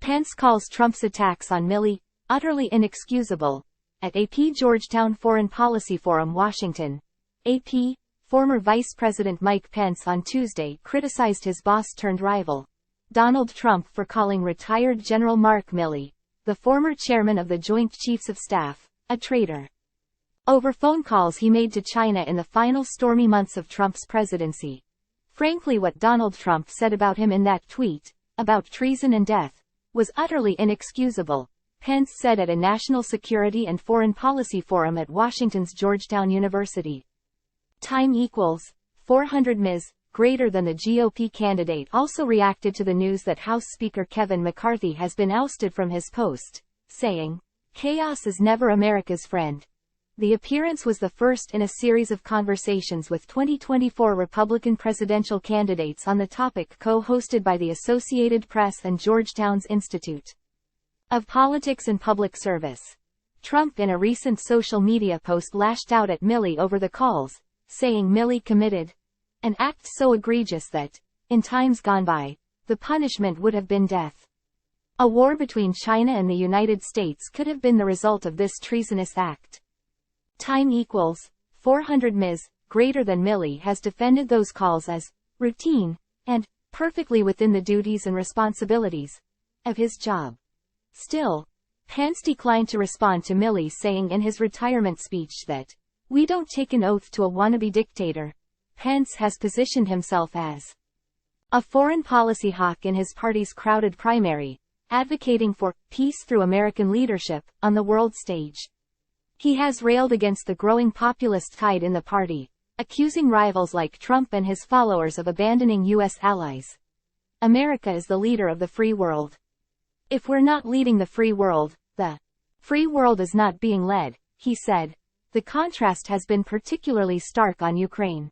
Pence calls Trump's attacks on Milley utterly inexcusable. At AP-Georgetown Foreign Policy Forum, Washington, AP, former Vice President Mike Pence on Tuesday criticized his boss-turned-rival, Donald Trump, for calling retired General Mark Milley, the former chairman of the Joint Chiefs of Staff, a traitor. Over phone calls he made to China in the final stormy months of Trump's presidency. Frankly, what Donald Trump said about him in that tweet, about treason and death, was utterly inexcusable, Pence said at a national security and foreign policy forum at Washington's Georgetown University. Time equals 400 Ms. greater than the GOP candidate also reacted to the news that House Speaker Kevin McCarthy has been ousted from his post, saying, "Chaos is never America's friend." The appearance was the first in a series of conversations with 2024 Republican presidential candidates on the topic, co-hosted by the Associated Press and Georgetown's Institute of Politics and Public Service. Trump, in a recent social media post, lashed out at Milley over the calls, saying Milley committed an act so egregious that, in times gone by, the punishment would have been death. A war between China and the United States could have been the result of this treasonous act. Time equals 400 Ms. greater than Milley has defended those calls as routine and perfectly within the duties and responsibilities of his job. Still, Pence declined to respond to Milley, saying in his retirement speech that, "We don't take an oath to a wannabe dictator." Pence has positioned himself as a foreign policy hawk in his party's crowded primary, advocating for peace through American leadership on the world stage. He has railed against the growing populist tide in the party, accusing rivals like Trump and his followers of abandoning U.S. allies. America is the leader of the free world. If we're not leading the free world, the free world is not being led, he said. The contrast has been particularly stark on Ukraine.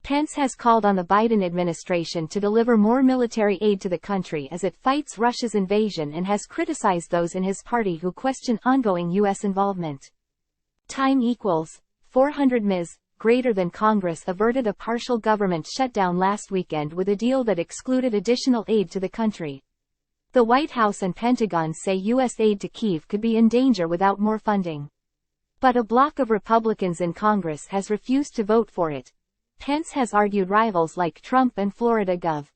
Pence has called on the Biden administration to deliver more military aid to the country as it fights Russia's invasion, and has criticized those in his party who question ongoing U.S. involvement. Time equals 400 Ms. greater than Congress averted a partial government shutdown last weekend with a deal that excluded additional aid to the country. The White House and Pentagon say U.S. aid to Kyiv could be in danger without more funding. But a bloc of Republicans in Congress has refused to vote for it. Pence has argued rivals like Trump and Florida Gov.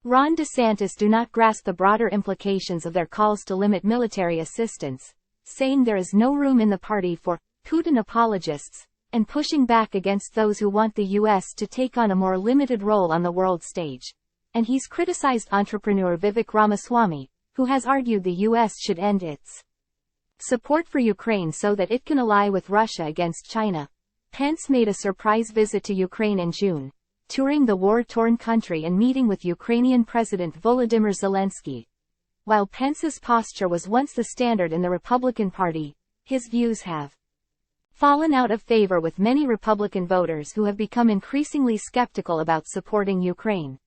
Ron DeSantis do not grasp the broader implications of their calls to limit military assistance, saying there is no room in the party for Putin apologists, and pushing back against those who want the U.S. to take on a more limited role on the world stage. And he's criticized entrepreneur Vivek Ramaswamy, who has argued the U.S. should end its support for Ukraine so that it can ally with Russia against China. Pence made a surprise visit to Ukraine in June, touring the war-torn country and meeting with Ukrainian President Volodymyr Zelensky. While Pence's posture was once the standard in the Republican Party, his views have fallen out of favor with many Republican voters who have become increasingly skeptical about supporting Ukraine.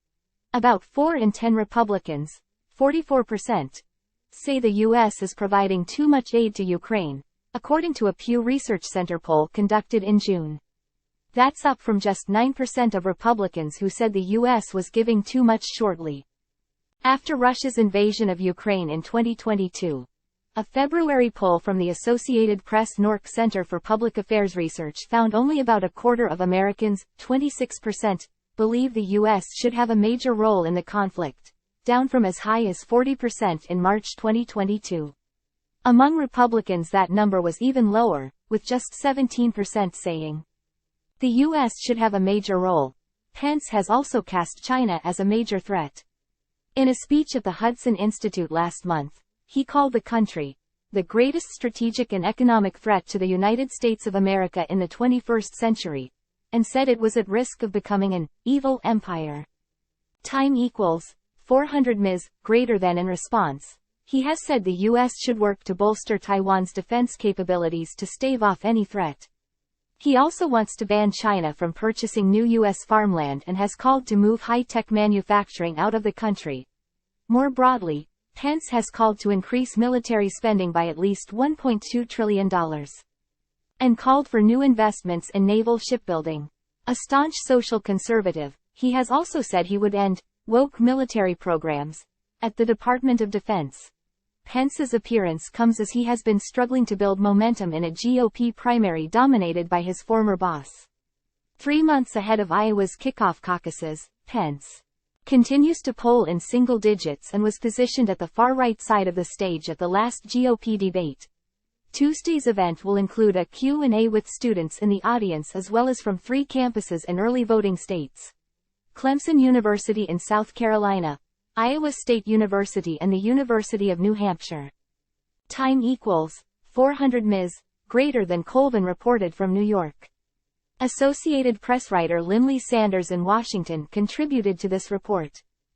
About 4 in 10 Republicans, 44%, say the U.S. is providing too much aid to Ukraine, according to a Pew Research Center poll conducted in June. That's up from just 9% of Republicans who said the U.S. was giving too much shortly after Russia's invasion of Ukraine in 2022. A February poll from the Associated Press NORC Center for Public Affairs Research found only about a quarter of Americans, 26%, believe the U.S. should have a major role in the conflict, down from as high as 40% in March 2022. Among Republicans, that number was even lower, with just 17% saying the U.S. should have a major role. Pence has also cast China as a major threat. In a speech at the Hudson Institute last month, he called the country the greatest strategic and economic threat to the United States of America in the 21st century, and said it was at risk of becoming an evil empire. Time equals 400 Ms. greater than. In response, he has said the U.S. should work to bolster Taiwan's defense capabilities to stave off any threat. He also wants to ban China from purchasing new U.S. farmland and has called to move high-tech manufacturing out of the country. More broadly, Pence has called to increase military spending by at least $1.2 trillion. And called for new investments in naval shipbuilding. A staunch social conservative, he has also said he would end woke military programs, At the Department of Defense. Pence's appearance comes as he has been struggling to build momentum in a GOP primary dominated by his former boss. 3 months ahead of Iowa's kickoff caucuses, Pence continues to poll in single digits and was positioned at the far right side of the stage at the last GOP debate. Tuesday's event will include a Q&A with students in the audience as well as from 3 campuses in early voting states: Clemson University in South Carolina, Iowa State University and the University of New Hampshire. Time equals 400 ms. Greater than Colvin reported from New York. Associated Press writer Linley Sanders in Washington contributed to this report.